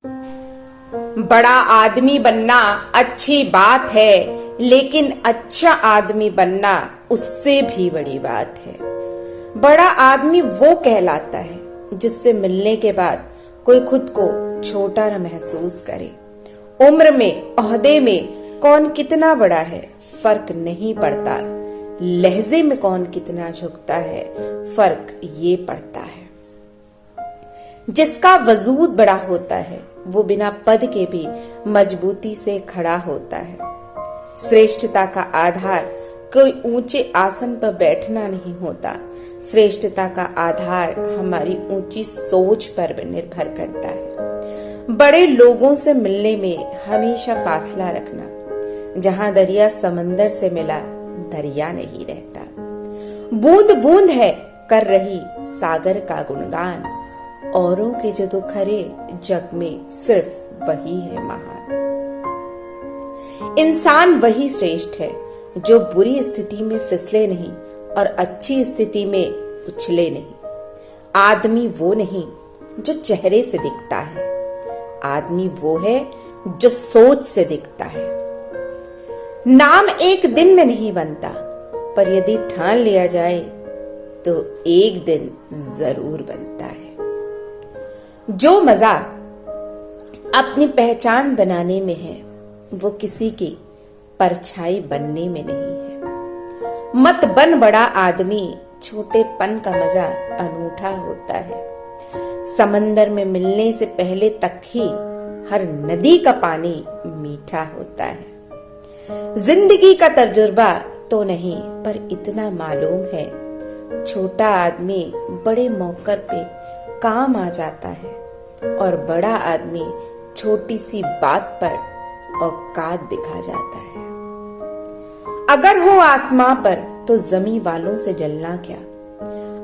बड़ा आदमी बनना अच्छी बात है, लेकिन अच्छा आदमी बनना उससे भी बड़ी बात है। बड़ा आदमी वो कहलाता है जिससे मिलने के बाद कोई खुद को छोटा न महसूस करे। उम्र में, ओहदे में कौन कितना बड़ा है फर्क नहीं पड़ता, लहजे में कौन कितना झुकता है फर्क ये पड़ता है। जिसका वजूद बड़ा होता है वो बिना पद के भी मजबूती से खड़ा होता है। श्रेष्ठता का आधार कोई ऊंचे आसन पर बैठना नहीं होता, श्रेष्ठता का आधार हमारी ऊंची सोच पर निर्भर करता है। बड़े लोगों से मिलने में हमेशा फासला रखना। जहां दरिया समंदर से मिला, दरिया नहीं रहता। बूंद बूंद है कर रही सागर का गुणगान, औरों के जो दुख हरे जग में सिर्फ वही है महान। इंसान वही श्रेष्ठ है जो बुरी स्थिति में फिसले नहीं और अच्छी स्थिति में उछले नहीं। आदमी वो नहीं जो चेहरे से दिखता है, आदमी वो है जो सोच से दिखता है। नाम एक दिन में नहीं बनता, पर यदि ठान लिया जाए तो एक दिन जरूर बनता है। जो मजा अपनी पहचान बनाने में है वो किसी की परछाई बनने में नहीं है। मत बन बड़ा आदमी, छोटेपन का मजा अनूठा होता है। समंदर में मिलने से पहले तक ही हर नदी का पानी मीठा होता है। जिंदगी का तजुर्बा तो नहीं, पर इतना मालूम है छोटा आदमी बड़े मौके पे काम आ जाता है और बड़ा आदमी छोटी सी बात पर औकात दिखा जाता है। अगर हो आसमां पर तो जमी वालों से जलना क्या,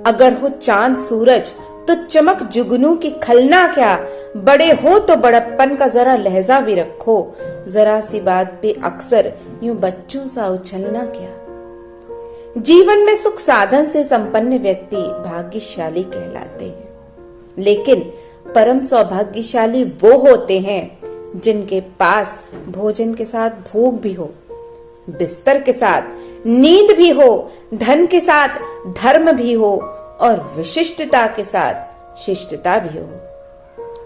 अगर हो चांद सूरज तो चमक जुगनू की खलना क्या। बड़े हो तो बड़प्पन का जरा लहजा भी रखो, जरा सी बात पे अक्सर यूं बच्चों सा उछलना क्या। जीवन में सुख साधन से संपन्न व्यक्ति भाग्यशाली कहलाते हैं, लेकिन परम सौभाग्यशाली वो होते हैं जिनके पास भोजन के साथ भूख भी हो, बिस्तर के साथ नींद भी हो, धन के साथ धर्म भी हो और विशिष्टता के साथ शिष्टता भी हो।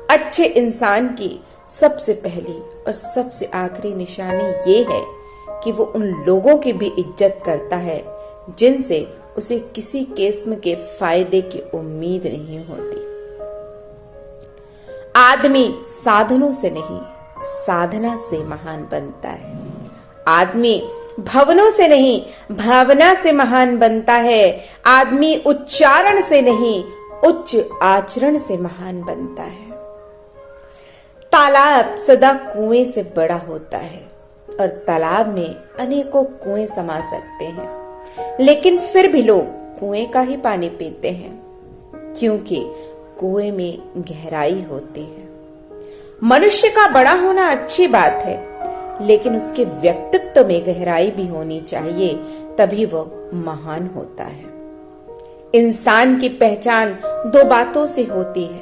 अच्छे इंसान की सबसे पहली और सबसे आखिरी निशानी ये है कि वो उन लोगों की भी इज्जत करता है जिनसे उसे किसी किस्म के फायदे की उम्मीद नहीं होती। आदमी साधनों से नहीं, साधना से महान बनता है। आदमी भवनों से नहीं, भावना से महान बनता है। आदमी उच्चारण से नहीं, उच्च आचरण से महान बनता है। तालाब सदा कुएं से बड़ा होता है और तालाब में अनेकों कुएं समा सकते हैं, लेकिन फिर भी लोग कुएं का ही पानी पीते हैं, क्योंकि कुएं में गहराई होती है। मनुष्य का बड़ा होना अच्छी बात है, लेकिन उसके व्यक्तित्व में गहराई भी होनी चाहिए, तभी वो महान होता है। इंसान की पहचान दो बातों से होती है।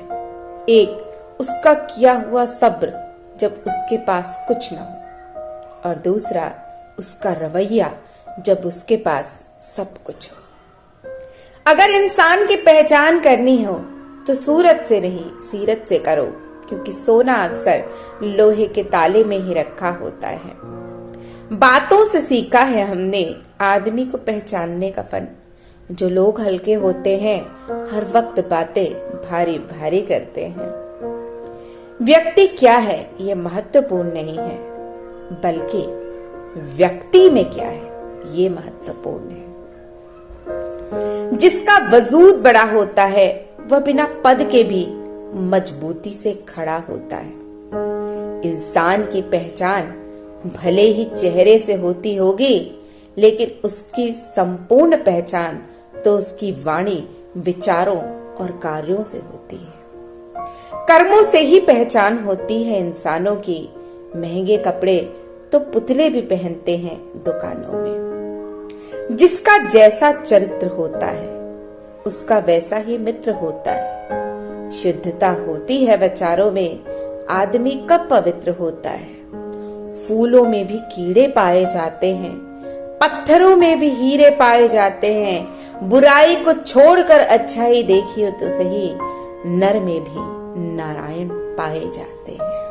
एक उसका किया हुआ सब्र जब उसके पास कुछ न हो, और दूसरा उसका रवैया जब उसके पास सब कुछ हो। अगर इंसान की पहचान करनी हो तो सूरत से नहीं, सीरत से करो, क्योंकि सोना अक्सर लोहे के ताले में ही रखा होता है। बातों से सीखा है हमने आदमी को पहचानने का फन। जो लोग हल्के होते हैं हर वक्त बातें भारी भारी करते हैं। व्यक्ति क्या है ये महत्वपूर्ण नहीं है, बल्कि व्यक्ति में क्या है ये महत्वपूर्ण है। जिसका वजूद बड़ा होता है वह बिना पद के भी मजबूती से खड़ा होता है। इंसान की पहचान भले ही चेहरे से होती होगी, लेकिन उसकी संपूर्ण पहचान तो उसकी वाणी, विचारों और कार्यों से होती है। कर्मों से ही पहचान होती है इंसानों की। महंगे कपड़े तो पुतले भी पहनते हैं दुकानों में। जिसका जैसा चरित्र होता है उसका वैसा ही मित्र होता है। शुद्धता होती है विचारों में, आदमी कब पवित्र होता है? फूलों में भी कीड़े पाए जाते हैं, पत्थरों में भी हीरे पाए जाते हैं। बुराई को छोड़कर अच्छाई देखिए तो सही, नर में भी नारायण पाए जाते हैं।